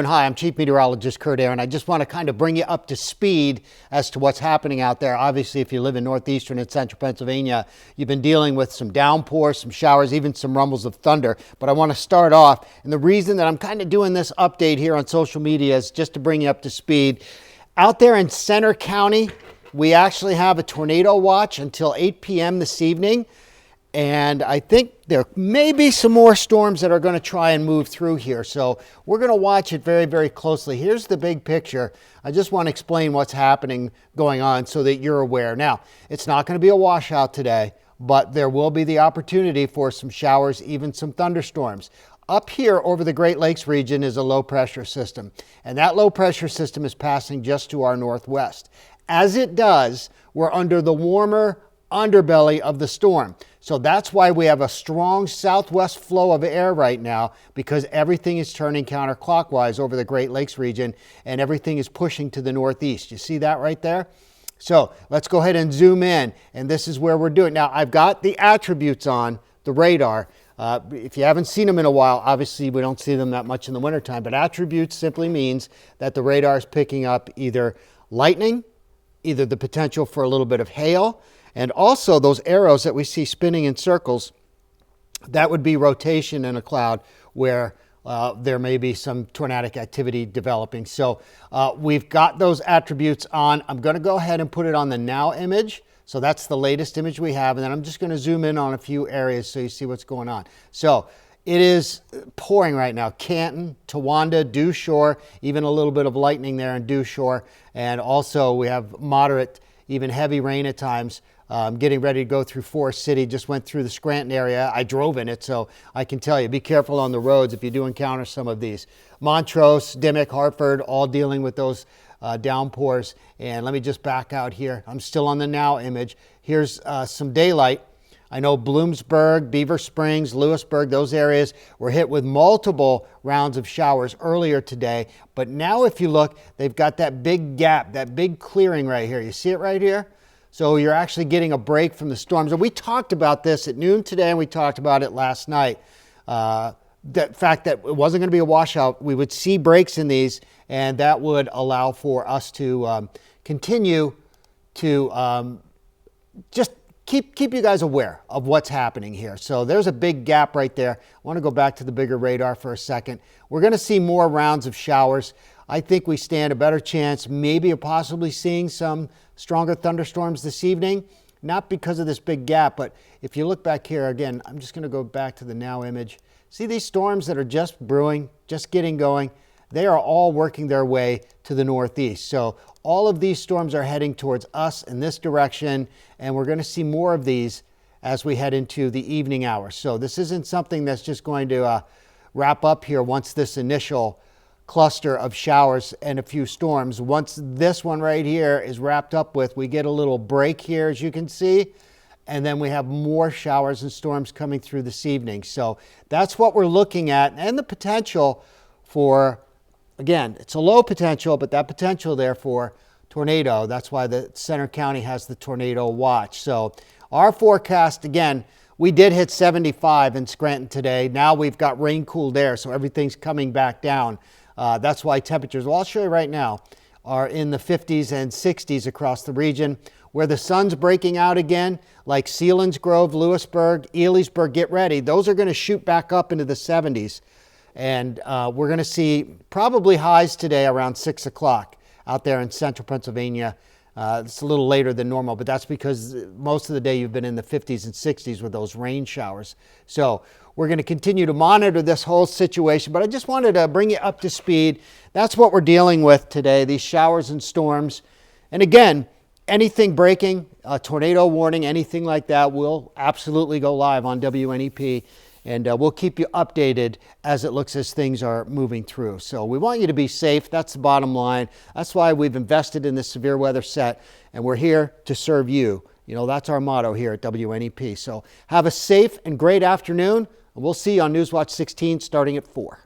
Hi, I'm Chief Meteorologist Kurt Aaron. I just want to kind of bring you up to speed as to what's happening out there. Obviously, if you live in northeastern and central Pennsylvania, you've been dealing with some downpours, some showers, even some rumbles of thunder. But I want to start off, and the reason that I'm kind of doing this update here on social media is just to bring you up to speed. Out there in Center County, we actually have a tornado watch until 8 p.m. this evening. And I think there may be some more storms that are going to try and move through here. So we're going to watch it very, very closely. Here's the big picture. I just want to explain what's happening going on so that you're aware. Now, it's not going to be a washout today, but there will be the opportunity for some showers, even some thunderstorms. Up here over the Great Lakes region is a low pressure system, and that low pressure system is passing just to our northwest. As it does, we're under the warmer underbelly of the storm. So that's why we have a strong southwest flow of air right now, because everything is turning counterclockwise over the Great Lakes region and everything is pushing to the northeast. You see that right there? So let's go ahead and zoom in, and this is where we're doing. Now, I've got the attributes on the radar. If you haven't seen them in a while, obviously we don't see them that much in the wintertime, but attributes simply means that the radar is picking up either lightning, either the potential for a little bit of hail, and also those arrows that we see spinning in circles, that would be rotation in a cloud where there may be some tornadic activity developing. So we've got those attributes on. I'm going to go ahead and put it on the now image. So that's the latest image we have. And then I'm just going to zoom in on a few areas so you see what's going on. So it is pouring right now. Canton, Towanda, Dew Shore, even a little bit of lightning there in Dew Shore. And also we have moderate, even heavy rain at times. Getting ready to go through Forest City, just went through the Scranton area. I drove in it, so I can tell you, be careful on the roads if you do encounter some of these. Montrose, Dimmock, Hartford, all dealing with those downpours. And let me just back out here. I'm still on the now image. Here's some daylight. I know Bloomsburg, Beaver Springs, Lewisburg, those areas were hit with multiple rounds of showers earlier today. But now if you look, they've got that big gap, that big clearing right here. You see it right here? So you're actually getting a break from the storms. And we talked about this at noon today, and we talked about it last night. The fact that it wasn't going to be a washout, we would see breaks in these, and that would allow for us to continue to just keep you guys aware of what's happening here. So there's a big gap right there. I want to go back to the bigger radar for a second. We're going to see more rounds of showers. I think we stand a better chance maybe of possibly seeing some stronger thunderstorms this evening, not because of this big gap, but if you look back here again, I'm just going to go back to the now image. See these storms that are just brewing, just getting going? They are all working their way to the northeast. So all of these storms are heading towards us in this direction, and we're going to see more of these as we head into the evening hours. So this isn't something that's just going to wrap up here once this initial cluster of showers and a few storms. Once this one right here is wrapped up with, we get a little break here, as you can see, and then we have more showers and storms coming through this evening. So that's what we're looking at, and the potential for, again, it's a low potential, but that potential there for tornado. That's why the Center County has the tornado watch. So our forecast, again, we did hit 75 in Scranton today. Now we've got rain-cooled air, so everything's coming back down. That's why temperatures, well, I'll show you right now, are in the 50s and 60s across the region. Where the sun's breaking out again, like Selinsgrove, Lewisburg, Elysburg, get ready. Those are going to shoot back up into the 70s. And we're going to see probably highs today around 6 o'clock out there in central Pennsylvania. It's a little later than normal, but that's because most of the day you've been in the 50s and 60s with those rain showers. So we're going to continue to monitor this whole situation, but I just wanted to bring you up to speed. That's what we're dealing with today, these showers and storms. And again, anything breaking, a tornado warning, anything like that, will absolutely go live on WNEP. And we'll keep you updated as it looks as things are moving through. So we want you to be safe. That's the bottom line. That's why we've invested in this severe weather set, and we're here to serve you. You know, that's our motto here at WNEP. So have a safe and great afternoon, and we'll see you on Newswatch 16 starting at 4.